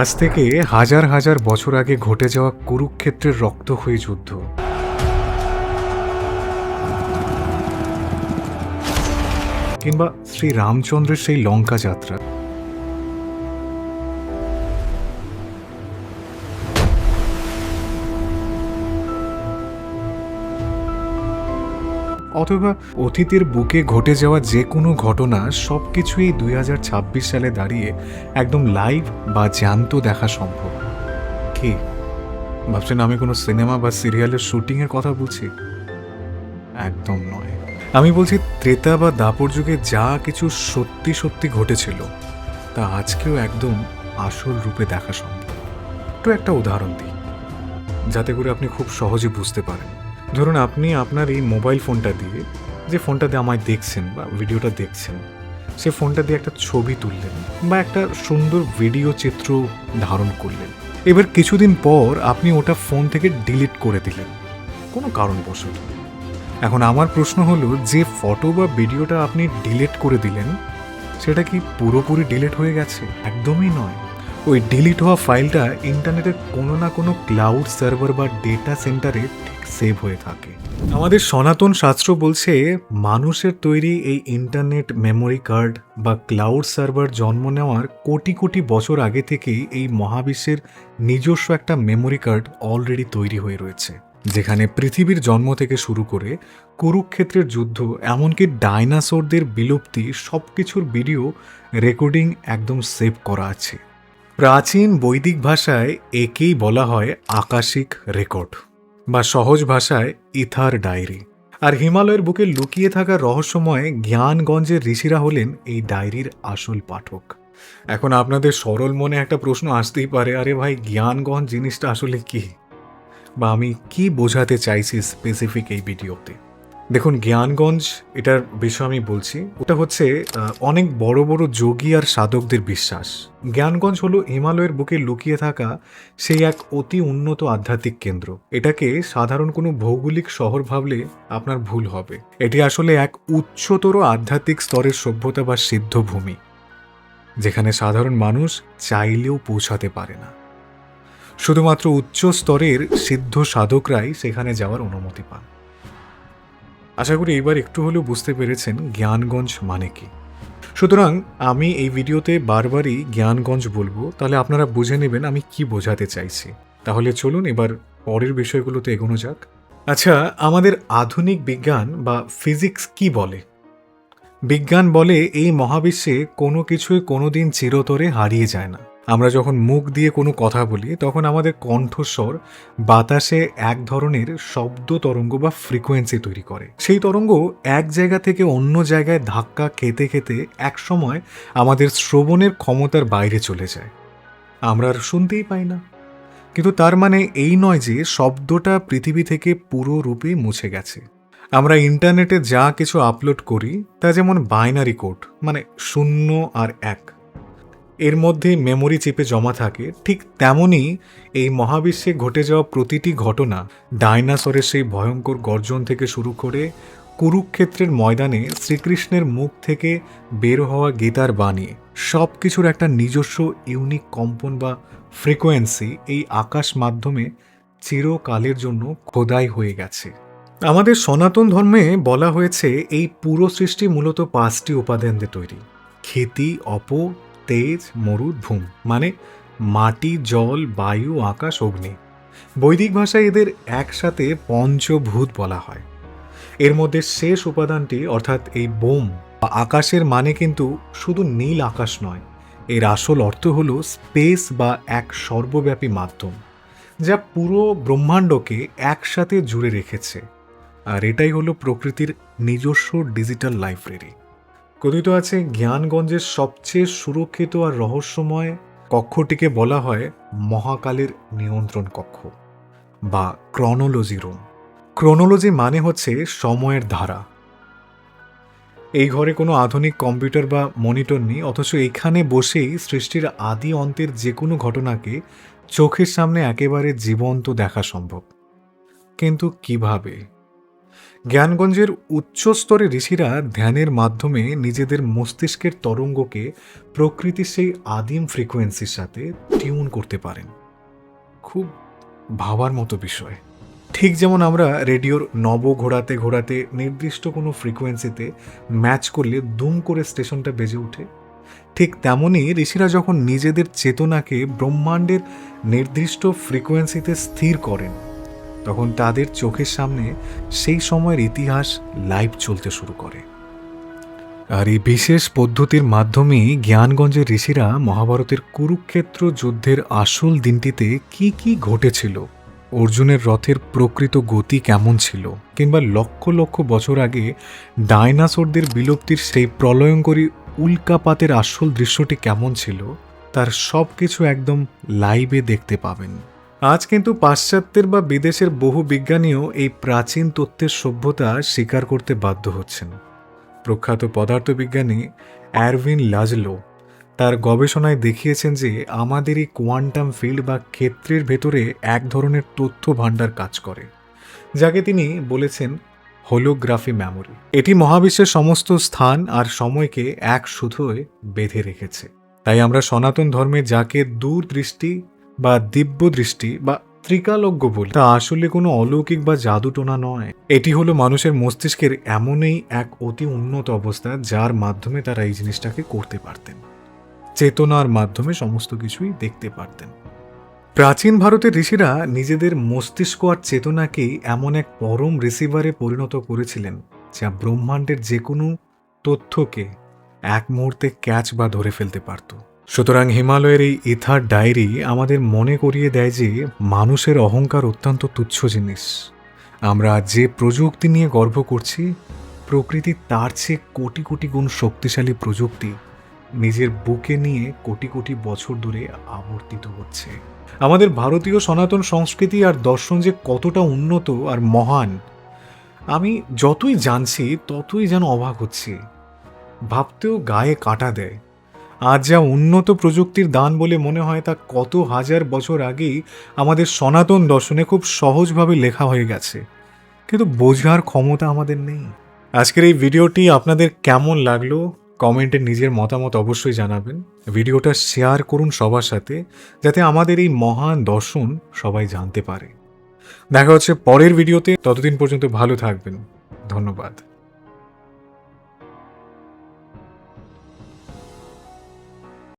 আজ থেকে হাজার হাজার বছর আগে ঘটে যাওয়া কুরুক্ষেত্রের রক্তক্ষয়ী যুদ্ধ, কিংবা শ্রী রামচন্দ্রের সেই লঙ্কা যাত্রা, অথবা অতীতের বুকে ঘটে যাওয়া যে কোনো ঘটনা, সবকিছুই 2026 সালে দাঁড়িয়ে একদম লাইভ বা জ্যান্ত দেখা সম্ভব। কি ভাবছেন আমি কোনো সিনেমা বা সিরিয়ালের শুটিংয়ের কথা বলছি? একদম নয়। আমি বলছি ত্রেতা বা দাপর যুগে যা কিছু সত্যি সত্যি ঘটেছিল তা আজকেও একদম আসল রূপে দেখা সম্ভব। একটু একটা উদাহরণ দিই যাতে করে আপনি খুব সহজে বুঝতে পারেন। ধরুন আপনি আপনার এই মোবাইল ফোনটা দিয়ে, যে ফোনটা দিয়ে আমায় দেখছেন বা ভিডিওটা দেখছেন, সে ফোনটা দিয়ে একটা ছবি তুললেন বা একটা সুন্দর ভিডিও চিত্র ধারণ করলেন। এবার কিছুদিন পর আপনি ওটা ফোন থেকে ডিলিট করে দিলেন কোনো কারণবশত। এখন আমার প্রশ্ন হলো, যে ফটো বা ভিডিওটা আপনি ডিলিট করে দিলেন সেটা কি পুরোপুরি ডিলিট হয়ে গেছে? একদমই নয়। ওই ডিলিট হওয়া ফাইলটা ইন্টারনেটের কোনো না কোনো ক্লাউড সার্ভার বা ডেটা সেন্টারে ঠিক সেভ হয়ে থাকে। আমাদের সনাতন শাস্ত্র বলছে মানুষের তৈরি এই ইন্টারনেট মেমোরি কার্ড বা ক্লাউড সার্ভার জন্ম নেওয়ার কোটি কোটি বছর আগে থেকেই এই মহাবিশ্বের নিজস্ব একটা মেমোরি কার্ড অলরেডি তৈরি হয়ে রয়েছে, যেখানে পৃথিবীর জন্ম থেকে শুরু করে কুরুক্ষেত্রের যুদ্ধ, এমনকি ডাইনোসরদের বিলুপ্তি, সব কিছুর ভিডিও রেকর্ডিং একদম সেভ করা আছে। প্রাচীন বৈদিক ভাষায় একেই বলা হয় আকাশিক রেকর্ড, বা সহজ ভাষায় ইথার ডায়েরি। আর হিমালয়ের বুকে লুকিয়ে থাকা রহস্যময় জ্ঞানগঞ্জের ঋষিরা হলেন এই ডায়েরির আসল পাঠক। এখন আপনাদের সরল মনে একটা প্রশ্ন আসতেই পারে, আরে ভাই জ্ঞানগঞ্জ জিনিসটা আসলে কি, বা আমি কি বোঝাতে চাইছি স্পেসিফিক এই ভিডিওতে। দেখুন, জ্ঞানগঞ্জ এটার বিষয় আমি বলছি, ওটা হচ্ছে অনেক বড় বড় যোগী আর সাধকদের বিশ্বাস। জ্ঞানগঞ্জ হলো হিমালয়ের বুকে লুকিয়ে থাকা সেই এক অতি উন্নত আধ্যাত্মিক কেন্দ্র। এটাকে সাধারণ কোনো ভৌগোলিক শহর ভাবলে আপনার ভুল হবে। এটি আসলে এক উচ্চতর আধ্যাত্মিক স্তরের সভ্যতা বা সিদ্ধ ভূমি, যেখানে সাধারণ মানুষ চাইলেও পৌঁছাতে পারে না। শুধুমাত্র উচ্চ স্তরের সিদ্ধ সাধকরাই সেখানে যাওয়ার অনুমতি পান। আশা করি এবার একটু হলেও বুঝতে পেরেছেন জ্ঞানগঞ্জ মানে কি। সুতরাং আমি এই ভিডিওতে বারবারই জ্ঞানগঞ্জ বলবো, তাহলে আপনারা বুঝে নেবেন আমি কি বোঝাতে চাইছি। তাহলে চলুন এবার পরের বিষয়গুলোতে এগোনো যাক। আচ্ছা, আমাদের আধুনিক বিজ্ঞান বা ফিজিক্স কি বলে? বিজ্ঞান বলে এই মহাবিশ্বে কোনো কিছুই কোনোদিন চিরতরে হারিয়ে যায় না। আমরা যখন মুখ দিয়ে কোনো কথা বলি তখন আমাদের কণ্ঠস্বর বাতাসে এক ধরনের শব্দ তরঙ্গ বা ফ্রিকোয়েন্সি তৈরি করে। সেই তরঙ্গ এক জায়গা থেকে অন্য জায়গায় ধাক্কা খেতে খেতে একসময় আমাদের শ্রবণের ক্ষমতার বাইরে চলে যায়, আমরা আর শুনতেই পাই না। কিন্তু তার মানে এই নয় যে শব্দটা পৃথিবী থেকে পুরো রূপে মুছে গেছে। আমরা ইন্টারনেটে যা কিছু আপলোড করি তা যেমন বাইনারি কোড, মানে 0 আর 1, এর মধ্যে মেমোরি চিপে জমা থাকে, ঠিক তেমনই এই মহাবিশ্বে ঘটে যাওয়া প্রতিটি ঘটনা, ডাইনোসরের সেই ভয়ঙ্কর গর্জন থেকে শুরু করে কুরুক্ষেত্রের ময়দানে শ্রীকৃষ্ণের মুখ থেকে বের হওয়া গীতার বাণী, সব কিছুর একটা নিজস্ব ইউনিক কম্পন বা ফ্রিকোয়েন্সি এই আকাশ মাধ্যমে চিরকালের জন্য খোদাই হয়ে গেছে। আমাদের সনাতন ধর্মে বলা হয়েছে এই পুরো সৃষ্টি মূলত 5টি উপাদান দিয়ে তৈরি: ক্ষিতি, অপ, তেজ, মরুদ, ভূম, মানে মাটি, জল, বায়ু, আকাশ, অগ্নি। বৈদিক ভাষায় এদের একসাথে পঞ্চভূত বলা হয়। এর মধ্যে শেষ উপাদানটি অর্থাৎ এই বোম বা আকাশের মানে কিন্তু শুধু নীল আকাশ নয়, এর আসল অর্থ হলো স্পেস বা এক সর্বব্যাপী মাধ্যম, যা পুরো ব্রহ্মাণ্ডকে একসাথে জুড়ে রেখেছে। আর এটাই হলো প্রকৃতির নিজস্ব ডিজিটাল লাইব্রেরি। কথিত আছে জ্ঞানগঞ্জের সবচেয়ে সুরক্ষিত আর রহস্যময় কক্ষটিকে বলা হয় মহাকালের নিয়ন্ত্রণ কক্ষ বা ক্রনোলজি রুম। ক্রনোলজি মানে হচ্ছে সময়ের ধারা। এই ঘরে কোনো আধুনিক কম্পিউটার বা মনিটর নেই, অথচ এখানে বসেই সৃষ্টির আদি অন্তের যে কোনো ঘটনাকে চোখের সামনে একেবারে জীবন্ত দেখা সম্ভব। কিন্তু কিভাবে? জ্ঞানগঞ্জের উচ্চস্তরে ঋষিরা ধ্যানের মাধ্যমে নিজেদের মস্তিষ্কের তরঙ্গকে প্রকৃতির সেই আদিম ফ্রিকোয়েন্সির সাথে টিউন করতে পারেন। খুব ভাবার মতো বিষয়। ঠিক যেমন আমরা রেডিওর নব ঘোরাতে ঘোরাতে নির্দিষ্ট কোনো ফ্রিকোয়েন্সিতে ম্যাচ করলে দুম করে স্টেশনটা বেজে ওঠে, ঠিক তেমনই ঋষিরা যখন নিজেদের চেতনাকে ব্রহ্মাণ্ডের নির্দিষ্ট ফ্রিকোয়েন্সিতে স্থির করেন, তখন তাদের চোখের সামনে সেই সময়ের ইতিহাস লাইভ চলতে শুরু করে। আর এই বিশেষ পদ্ধতির মাধ্যমেই জ্ঞানগঞ্জের ঋষিরা মহাভারতের কুরুক্ষেত্র যুদ্ধের আসল দিনটিতে কি কি ঘটেছিল, অর্জুনের রথের প্রকৃত গতি কেমন ছিল, কিংবা লক্ষ লক্ষ বছর আগে ডাইনোসরদের বিলুপ্তির সেই প্রলয়ঙ্করী উল্কাপাতের আসল দৃশ্যটি কেমন ছিল, তার সব কিছু একদম লাইভে দেখতে পাবেন। আজ কিন্তু পাশ্চাত্যের বা বিদেশের বহু বিজ্ঞানীও এই প্রাচীন তত্ত্বের সভ্যতা স্বীকার করতে বাধ্য হচ্ছেন। প্রখ্যাত পদার্থবিজ্ঞানী অ্যারভিন লাজলো তার গবেষণায় দেখিয়েছেন যে আমাদের এই কোয়ান্টাম ফিল্ড বা ক্ষেত্রের ভেতরে এক ধরনের তথ্য ভাণ্ডার কাজ করে, যাকে তিনি বলেছেন হোলোগ্রাফি মেমোরি। এটি মহাবিশ্বের সমস্ত স্থান আর সময়কে এক সুতোয় বেঁধে রেখেছে। তাই আমরা সনাতন ধর্মে যাকে দূরদৃষ্টি বা দিব্য দৃষ্টি বা ত্রিকালজ্ঞ বলি, তা আসলে কোনো অলৌকিক বা জাদুটোনা নয়। এটি হলো মানুষের মস্তিষ্কের এমনই এক অতি উন্নত অবস্থা যার মাধ্যমে তারা এই জিনিসটাকে করতে পারতেন, চেতনার মাধ্যমে সমস্ত কিছুই দেখতে পারতেন। প্রাচীন ভারতের ঋষিরা নিজেদের মস্তিষ্ক আর চেতনাকেই এমন এক পরম রিসিভারে পরিণত করেছিলেন যা ব্রহ্মাণ্ডের যে কোনো তথ্যকে এক মুহূর্তে ক্যাচ বা ধরে ফেলতে পারত। সুতরাং হিমালয়ের এই ইথার ডায়েরি আমাদের মনে করিয়ে দেয় যে মানুষের অহংকার অত্যন্ত তুচ্ছ জিনিস। আমরা যে প্রযুক্তি নিয়ে গর্ব করছি, প্রকৃতি তার চেয়ে কোটি কোটি গুণ শক্তিশালী প্রযুক্তি নিজের বুকে নিয়ে কোটি কোটি বছর ধরে আবর্তিত হচ্ছে। আমাদের ভারতীয় সনাতন সংস্কৃতি আর দর্শন যে কতটা উন্নত আর মহান, আমি যতই জানছি ততই যেন অবাক হচ্ছি, ভাবতেও গায়ে কাঁটা দেয়। আজ যা উন্নত প্রযুক্তির দান বলে মনে হয়, তা কত হাজার বছর আগেই আমাদের সনাতন দর্শনে খুব সহজভাবে লেখা হয়ে গেছে, কিন্তু বোঝার ক্ষমতা আমাদের নেই। আজকের এই ভিডিওটি আপনাদের কেমন লাগলো কমেন্টে নিজের মতামত অবশ্যই জানাবেন। ভিডিওটা শেয়ার করুন সবার সাথে, যাতে আমাদের এই মহান দর্শন সবাই জানতে পারে। দেখা হচ্ছে পরের ভিডিওতে, ততদিন পর্যন্ত ভালো থাকবেন। ধন্যবাদ।